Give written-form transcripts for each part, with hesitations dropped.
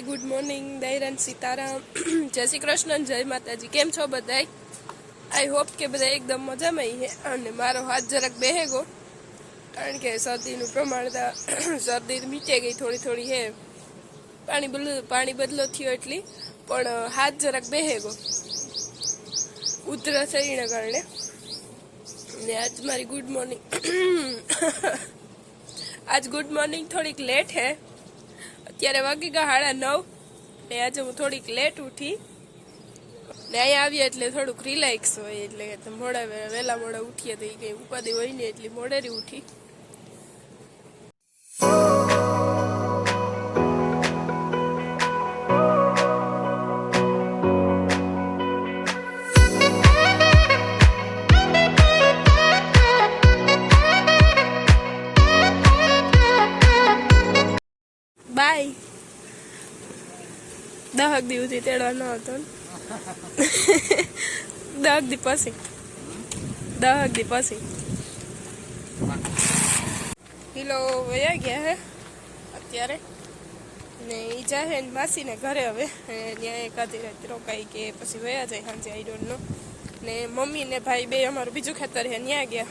Good morning Dayaram Sitaram जय श्री कृष्ण जय माताजी। केम छो बधाई? आई होप के बधाई एकदम मजा में ही है। અને મારો હાથ જરાક બેહે ગયો કારણ કે શરદીનું પ્રમાણ શરદી મીટે ગઈ થોડી થોડી હે। પાણી બદલો થયો એટલી પણ હાથ જરાક બેહે ગયો ઉધરસ એના કારણે। ને આજ મારી ગુડ મોર્નિંગ आज गुड मॉर्निंग थोड़ी लेट है। अत्यारे वागी गया 9:30 ने आज हूँ थोड़ी लेट उठी ने अहीं आवीए एटले थोड़ुंक रिलेक्स होय एटले मोड़ा वेला मोड़ा उठीए तो कई उपाधि होय ने एटली मोडेरी उठी। बाय 10 દી સુધી તેડવા ન હતો 10 દી પછી કિલો વયા ગયા હે અત્યારે ને ઈ જાહે માસી ને ઘરે હવે ત્યાં એકાદી રાત રોકાઈ કે પછી વયા જાય સાંજે આઈ ડોન્ટ નો। ને મમ્મી ને ભાઈ બે અમારું બીજું ખેતર હે ત્યાં ગયા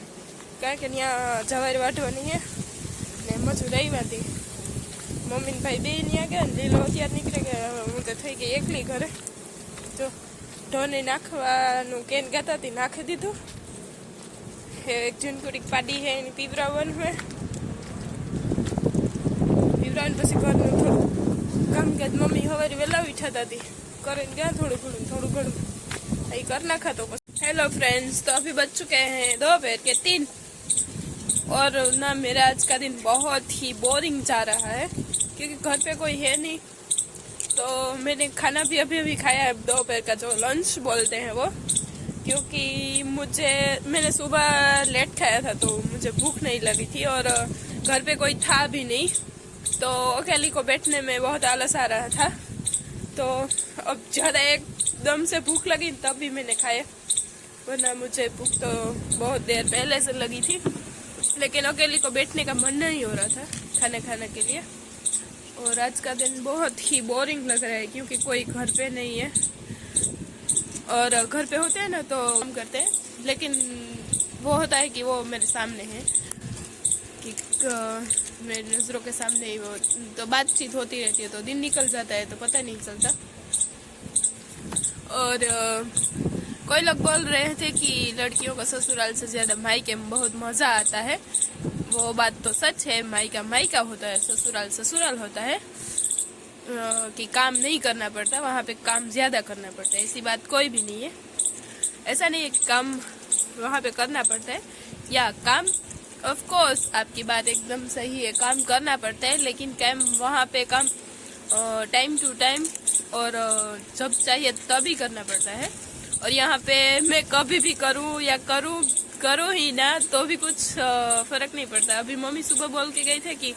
કારણ કે ત્યાં જવારી વાઢવાની હે ને મજૂર આવ્યા હતી। मम्मी ने भाई बे नहीं गया लीलो त्यार निकले गया हूँ तो थी गई एकली घरे जो ढोने नाखवा केन गया थी नाखी दीधु। एक झुनकुड़ी पाड़ी है पीवरावन है पीवरावन पी घर थोड़ा काम के मम्मी हवारी वेला उठा थी कर गया थोड़ू घणु ये कर नाखा तो। हेलो फ्रेंड्स, तो अभी बज चुके हैं 2 के 3 और ना मेरा आज का दिन बहुत ही बोरिंग जा रहा है क्योंकि घर पे कोई है नहीं। तो मैंने खाना भी अभी खाया है दोपहर का जो लंच बोलते हैं वो, क्योंकि मैंने सुबह लेट खाया था तो मुझे भूख नहीं लगी थी और घर पे कोई था भी नहीं तो अकेली को बैठने में बहुत आलस आ रहा था। तो अब ज़्यादा एकदम से भूख लगी तब भी मैंने खाया, वरना मुझे भूख तो बहुत देर पहले से लगी थी लेकिन अकेली को बैठने का मन नहीं हो रहा था खाने के लिए। और आज का दिन बहुत ही बोरिंग लग रहा है क्योंकि कोई घर पे नहीं है और घर पे होते हैं ना तो काम करते हैं लेकिन वो होता है कि वो मेरे सामने है कि मेरी नज़रों के सामने ही वो तो बातचीत होती रहती है तो दिन निकल जाता है तो पता नहीं चलता। और कोई लोग बोल रहे थे कि लड़कियों का ससुराल से ज़्यादा मायके में बहुत मज़ा आता है। वो बात तो सच है, मायका होता है, ससुराल होता है कि काम नहीं करना पड़ता, वहाँ पे काम ज़्यादा करना पड़ता है। ऐसी बात कोई भी नहीं है। ऐसा नहीं है कि काम वहाँ पे करना पड़ता है या काम ऑफ कोर्स आपकी बात एकदम सही है, काम करना पड़ता है लेकिन वहाँ पे काम टाइम टू टाइम और जब चाहिए तभी करना पड़ता है। और यहाँ पे मैं कभी भी करूँ या करूँ ही ना तो भी कुछ फर्क नहीं पड़ता। अभी मम्मी सुबह बोल के गई थे कि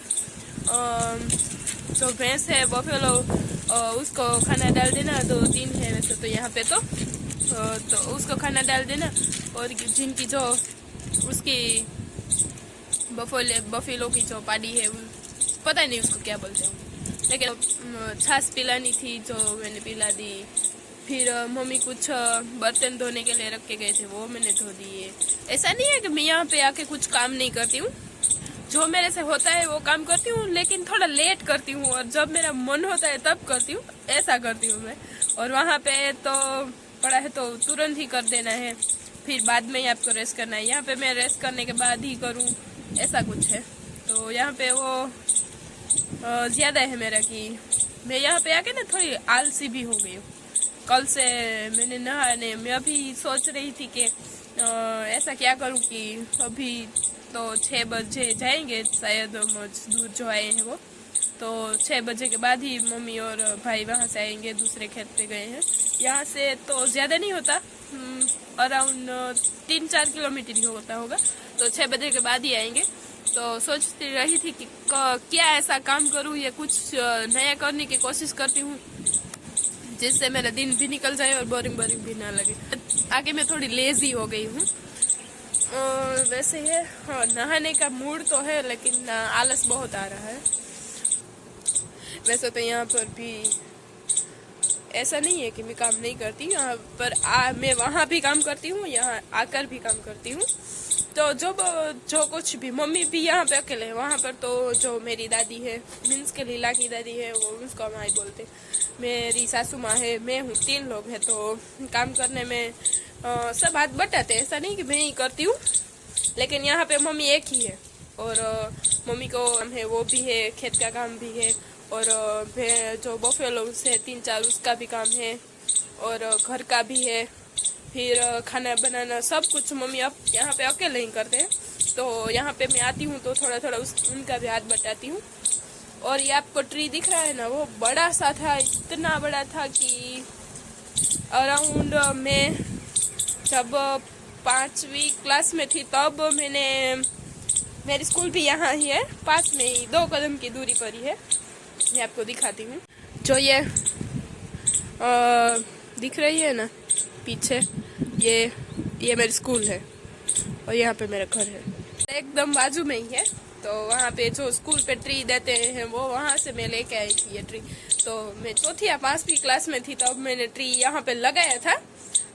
जो भैंस है बफेलो उसको खाना डाल देना, 2-3 है वैसे तो यहाँ पे तो उसको खाना डाल देना। और जिनकी जो उसकी बफेलो की जो पाड़ी है पता नहीं उसको क्या बोलते हैं लेकिन छाछ पिलानी थी जो मैंने पिला दी। फिर मम्मी कुछ बर्तन धोने के लिए रख के गए थे वो मैंने धो दिए। ऐसा नहीं है कि मैं यहाँ पे आके कुछ काम नहीं करती हूँ, जो मेरे से होता है वो काम करती हूँ लेकिन थोड़ा लेट करती हूँ और जब मेरा मन होता है तब करती हूँ, ऐसा करती हूँ मैं। और वहाँ पे तो पड़ा है तो तुरंत ही कर देना है, फिर बाद में ही आपको रेस्ट करना है। यहाँ पे मैं रेस्ट करने के बाद ही करूँ ऐसा कुछ है। तो यहाँ पे वो ज़्यादा है मेरा कि मैं यहाँ पे आके ना थोड़ी आलसी भी हो गई हूँ। कल से मैंने नहाने मैं अभी सोच रही थी कि ऐसा क्या करूं कि अभी तो 6 बजे जाएंगे शायद मजदूर जो आए हैं वो, तो 6 बजे के बाद ही मम्मी और भाई वहाँ से आएंगे, दूसरे खेत पे गए हैं। यहाँ से तो ज़्यादा नहीं होता, अराउंड 3-4 किलोमीटर ही होता होगा, तो 6 बजे के बाद ही आएंगे। तो सोचती रही थी कि क्या ऐसा काम करूं या कुछ नया करने की कोशिश करती हूँ जिससे मेरा दिन भी निकल जाए और बोरिंग भी ना लगे। आगे मैं थोड़ी लेजी हो गई हूँ वैसे है। हाँ, नहाने का मूड तो है लेकिन आलस बहुत आ रहा है। वैसे तो यहाँ पर भी ऐसा नहीं है कि मैं काम नहीं करती, यहाँ पर मैं वहाँ भी काम करती हूँ, यहाँ आकर भी काम करती हूँ। तो जो कुछ भी, मम्मी भी यहाँ पे अकेले है, वहाँ पर तो जो मेरी दादी है, मीन्स के लीला की दादी है, वो उसको माई बोलते, मेरी सासू माँ है, मैं हूँ, 3 लोग हैं। तो काम करने में सब हाथ बटाते हैं, ऐसा नहीं कि मैं ही करती हूँ। लेकिन यहाँ पे मम्मी एक ही है, और मम्मी को काम है, वो भी है, खेत का काम भी है, और जो बफेलो से 3-4 उसका भी काम है, और घर का भी है, फिर खाना बनाना सब कुछ मम्मी अब यहाँ पे अकेले ही करते हैं। तो यहाँ पे मैं आती हूँ तो थोड़ा थोड़ा उनका भी हाथ बटाती हूँ। और ये आपको ट्री दिख रहा है ना, वो बड़ा सा था, इतना बड़ा था कि अराउंड मैं जब 5वीं क्लास में थी तब मेरी स्कूल भी यहाँ ही है, पास में ही 2 कदम की दूरी पर ही है। मैं आपको दिखाती हूँ। जो ये दिख रही है ना पीछे, ये मेरी स्कूल है, और यहाँ पे मेरा घर है, एकदम बाजू में ही है। तो वहाँ पे जो स्कूल पे ट्री देते हैं, वो वहाँ से मैं लेके आई थी ये ट्री। तो मैं 4th या 5वीं क्लास में थी तब मैंने ट्री यहाँ पे लगाया था।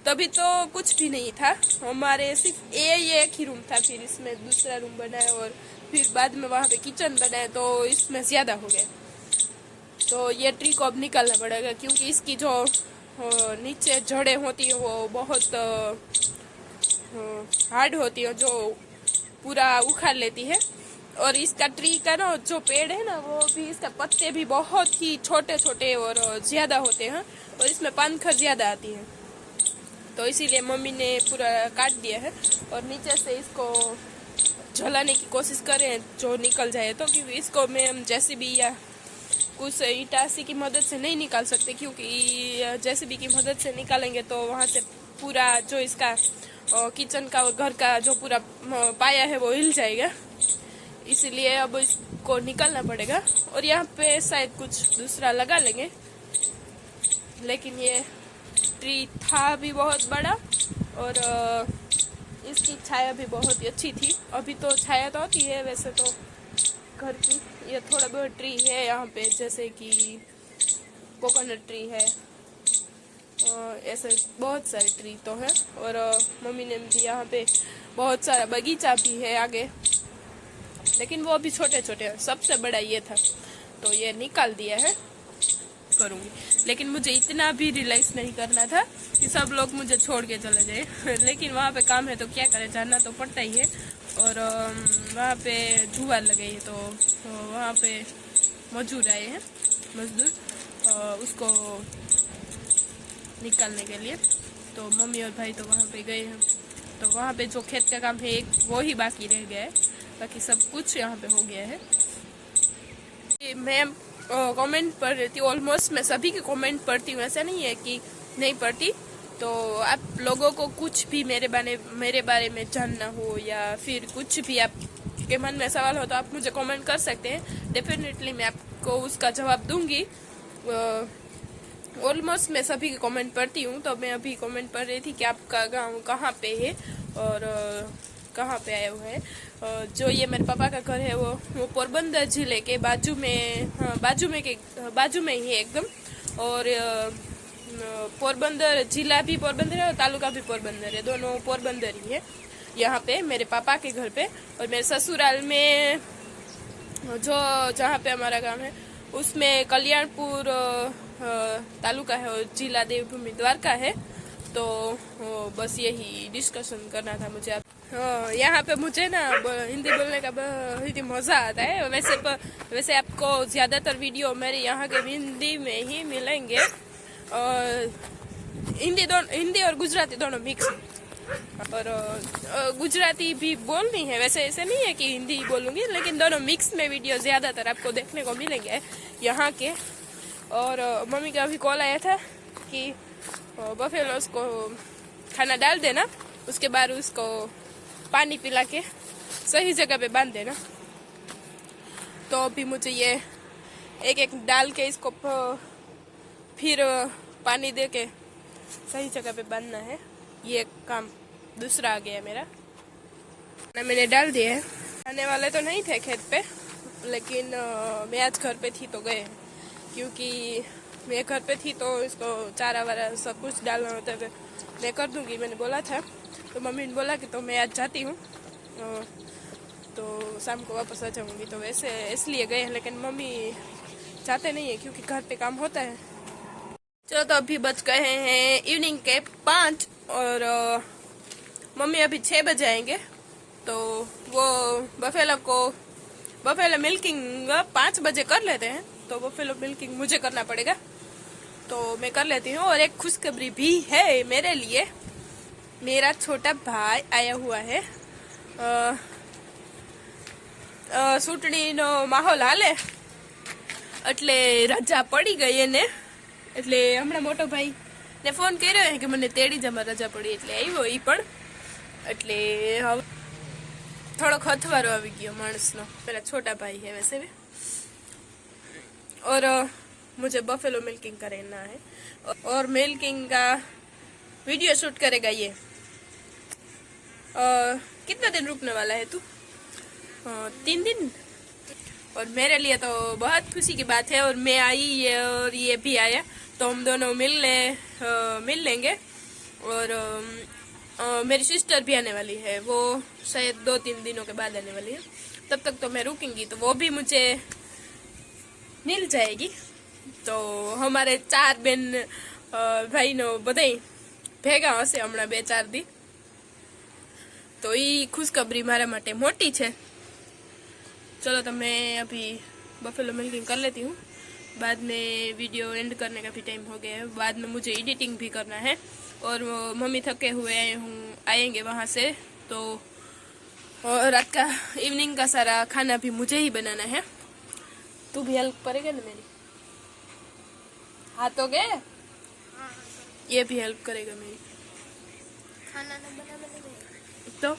तभी तो कुछ भी नहीं था, हमारे सिर्फ ये एक ही रूम था, फिर इसमें दूसरा रूम बनाया, और फिर बाद में वहाँ पे किचन बनाया, तो इसमें ज़्यादा हो गया। तो ये ट्री को अब निकालना पड़ेगा, क्योंकि इसकी जो नीचे जड़ें होती है वो बहुत हार्ड होती है, जो पूरा उखाड़ लेती है। और इसका ट्री का ना जो पेड़ है ना, वो भी, इसका पत्ते भी बहुत ही छोटे छोटे और ज़्यादा होते हैं, और इसमें पानखर ज़्यादा आती है। तो इसीलिए मम्मी ने पूरा काट दिया है, और नीचे से इसको जलाने की कोशिश करें जो निकल जाए तो, क्योंकि इसको मैं जेसीबी या कुछ ईटासी की मदद से नहीं निकाल सकते, क्योंकि जेसीबी की मदद से निकालेंगे तो वहाँ से पूरा जो इसका किचन का और घर का जो पूरा पाया है वो हिल जाएगा। इसीलिए अब इसको निकालना पड़ेगा, और यहाँ पे शायद कुछ दूसरा लगा लेंगे। लेकिन ये ट्री था भी बहुत बड़ा, और इसकी छाया भी बहुत ही अच्छी थी। अभी तो छाया तो होती है वैसे तो घर की। ये थोड़ा बहुत ट्री है यहाँ पे, जैसे कि कोकोनट ट्री है, ऐसे बहुत सारे ट्री तो है। और मम्मी ने भी यहाँ पे बहुत सारा बगीचा भी है आगे, लेकिन वो अभी छोटे छोटे हैं। सबसे बड़ा ये था, तो ये निकाल दिया है, करूँगी। लेकिन मुझे इतना भी रिलैक्स नहीं करना था कि सब लोग मुझे छोड़ के चले जाए लेकिन वहाँ पे काम है तो क्या करें, जाना तो पड़ता ही है। और वहाँ पे जुआर लगे है, तो वहाँ पे मजदूर आए हैं, उसको निकालने के लिए। तो मम्मी और भाई तो वहाँ पे गए हैं। तो वहाँ पे जो खेत का काम है एक वो ही बाकी रह गया है, बाकी सब कुछ यहाँ पे हो गया है। मैं कमेंट पढ़ रही थी, ऑलमोस्ट मैं सभी के कमेंट पढ़ती हूँ, ऐसा नहीं है कि नहीं पढ़ती। तो आप लोगों को कुछ भी मेरे बारे में जानना हो, या फिर कुछ भी आपके मन में सवाल हो, तो आप मुझे कमेंट कर सकते हैं। डेफिनेटली मैं आपको उसका जवाब दूंगी। ऑलमोस्ट मैं सभी के कमेंट पढ़ती हूँ। तो मैं अभी कमेंट पढ़ रही थी कि आपका गांव कहाँ पे है और कहाँ पे आया हुआ है। जो ये मेरे पापा का घर है वो पोरबंदर जिले के बाजू में, हाँ बाजू में ही है एकदम। और पोरबंदर जिला भी पोरबंदर है और तालुका भी पोरबंदर है, दोनों पोरबंदर ही है यहाँ पे मेरे पापा के घर पे। और मेरे ससुराल में जो जहाँ पे हमारा गांव है उसमें कल्याणपुर तालुका है और जिला देवभूमि द्वारका है। तो बस यही डिस्कशन करना था मुझे आप। यहाँ पे मुझे ना हिंदी बोलने का बहुत ही मज़ा आता है। वैसे आपको ज़्यादातर वीडियो मेरे यहाँ के हिंदी में ही मिलेंगे, और हिंदी और गुजराती दोनों मिक्स। और गुजराती भी बोलनी है, वैसे ऐसे नहीं है कि हिंदी ही बोलूँगी, लेकिन दोनों मिक्स में वीडियो ज़्यादातर आपको देखने को मिलेंगे यहाँ के। और मम्मी का अभी कॉल आया था कि बफेलोस को खाना डाल देना, उसके बाद उसको पानी पिला के सही जगह पे बांध देना। तो अभी मुझे ये एक एक डाल के इसको फिर पानी दे के सही जगह पे बांधना है। ये काम दूसरा आ गया मेरा। मैंने डाल दिया है। आने वाले तो नहीं थे खेत पे, लेकिन मैं आज घर पे थी तो गए। क्योंकि मैं घर पे थी तो इसको चारा वारा सब कुछ डालना होता है, मैं कर दूंगी, मैंने बोला था। तो मम्मी ने बोला कि तो मैं आज जाती हूँ, तो शाम को वापस आ जाऊँगी। तो वैसे इसलिए गए हैं, लेकिन मम्मी जाते नहीं है क्योंकि घर पे काम होता है। चलो, तो अभी बज गए हैं इवनिंग के 5 और मम्मी अभी 6 बजे आएंगे। तो वो बफेलो मिल्किंग 5 बजे कर लेते हैं, तो बफेलो मिल्किंग मुझे करना पड़ेगा, तो मैं कर लेती हूँ। और एक खुशखबरी भी है मेरे लिए, मेरा छोटा भाई आया हुआ है। ચૂંટણીનો માહોલ હાલે એટલે રજા પડી ગઈ એને, એટલે હમણાં મોટો ભાઈ ને ફોન કર્યો કે મને તેડી જમા રજા પડી, એટલે આવ્યો ઈ પણ, એટલે હવે થોડોક હથવારો આવી ગયો માણસનો। પેલા छोटा भाई है वैसे भी, और मुझे बफेलो मिल्किंग करना है और मिल्किंग का वीडियो शूट करेगा ये। कितना दिन रुकने वाला है तू? 3 दिन। और मेरे लिए तो बहुत खुशी की बात है, और मैं आई और ये भी आया, तो हम दोनों मिल लेंगे। और मेरी सिस्टर भी आने वाली है, वो शायद 2-3 दिनों के बाद आने वाली है, तब तक तो मैं रुकूंगी, तो वो भी मुझे मिल जाएगी। तो हमारे 4 बेन भाई नो बधाई भेगा हशे हमणां 2-4 दी, तो ये खुशखबरी मारा माटे मोटी है। चलो, तो मैं अभी बफेलो मिल्किंग कर लेती हूँ, बाद में वीडियो एंड करने का भी टाइम हो गया है, बाद में मुझे एडिटिंग भी करना है, और वो मम्मी थके हुए आएंगे वहाँ से, तो और रात का इवनिंग का सारा खाना भी मुझे ही बनाना है। तू भी हेल्प करेगा ना मेरी? हाथ हो गए? ये भी हेल्प करेगा मेरी खाना न बनाने में, तो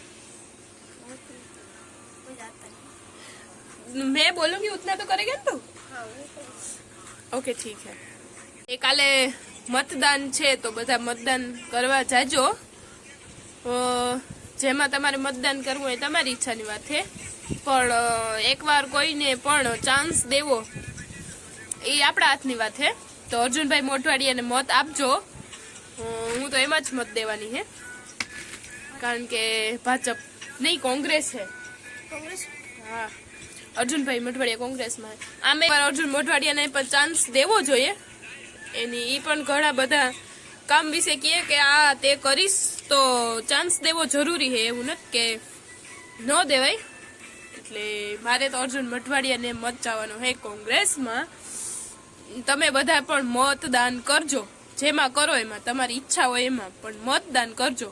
मैं बोलूंगी उतना तो करेगा ना तू? ओके, ठीक है। એ કાલે મતદાન છે, તો બધા મતદાન કરવા જાજો। જેમાં તમારે મતદાન કરવું હોય તમારી ઈચ્છાની વાત છે, પણ એકવાર કોઈને પણ ચાન્સ દેવો એ આપણા હાથની વાત છે। તો અર્જુનભાઈ મોઢવાડિયાને મત આપજો, હું તો એમાં જ મત દેવાની છે, કારણ કે ભાજપ નહીં, કોંગ્રેસ છે। કોંગ્રેસ? હા, અર્જુનભાઈ મોઢવાડિયા કોંગ્રેસમાં। આમે અર્જુન મોઢવાડિયાને પણ ચાન્સ દેવો જોઈએ, એની ઈ પણ ઘણા બધા કામ વિશે કહે કે આ તે કરીશ, તો ચાન્સ દેવો જરૂરી છે, એવું નથી કે ન દેવાય। એટલે મારે તો અર્જુન મોઢવાડિયાને મત ચાવવાનો છે કોંગ્રેસમાં। તમે બધા પણ મતદાન કરજો, જેમાં કરો એમાં, તમારી ઈચ્છા હોય એમાં, પણ મતદાન કરજો।